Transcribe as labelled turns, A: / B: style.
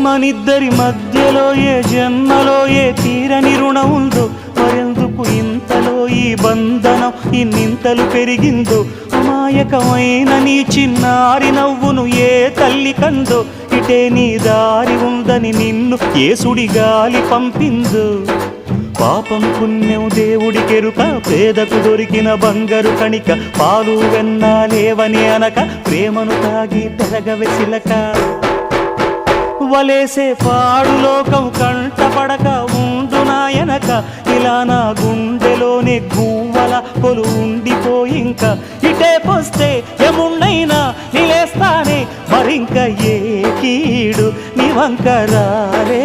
A: మనిద్దరి మధ్యలో ఏ జన్మలో ఏ తీరని రుణం ఉందో, మరెందుకు ఇంతలో ఈ బంధనం ఇన్నింతలు పెరిగిందో. అమాయకమైన నీ చిన్నారి నవ్వును ఏ తల్లి కందో, ఇటే నీ దారి ఉందని నిన్ను ఏ సుడిగాలి పంపిందో. పాపం పుణ్యం దేవుడికెరుక, పేదకు దొరికిన బంగారు కణిక, పాలు వెన్నాలేవని అనక ప్రేమను తాగి పెరగవెసిలక. వలేసే పాడు లోకం కంటపడక ఉండు నాయనక, ఇలా నా గుండెలోనే గువ్వల కొలు ఉండిపోయింక. ఇటే పోస్తే ఎమున్నైనా నిలేస్తానే, మరింక ఏ కీడు నీ వంక రాలే.